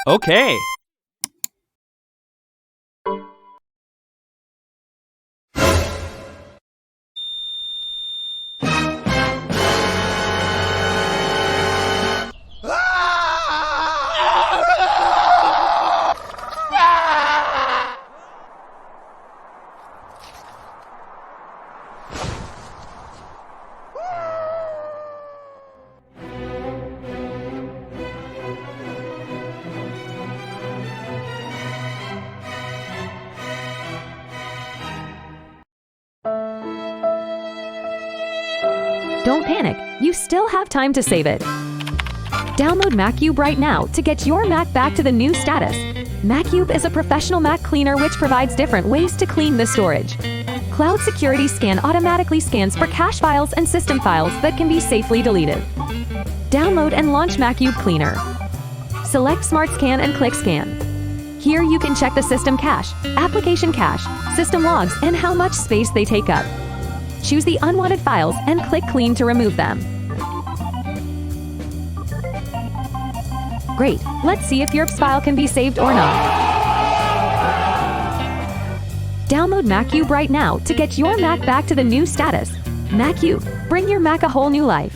Okay. Don't panic, you still have time to save it. Download Macube right now to get your Mac back to the new status. Macube is a professional Mac cleaner which provides different ways to clean the storage. Cloud Security Scan automatically scans for cache files and system files that can be safely deleted. Download and launch Macube Cleaner. Select Smart Scan and click Scan. Here you can check the system cache, application cache, system logs, and how much space they take up. Choose the unwanted files and click Clean to remove them. Great, let's see if your file can be saved or not. Download Macube right now to get your Mac back to the new status. Macube, bring your Mac a whole new life.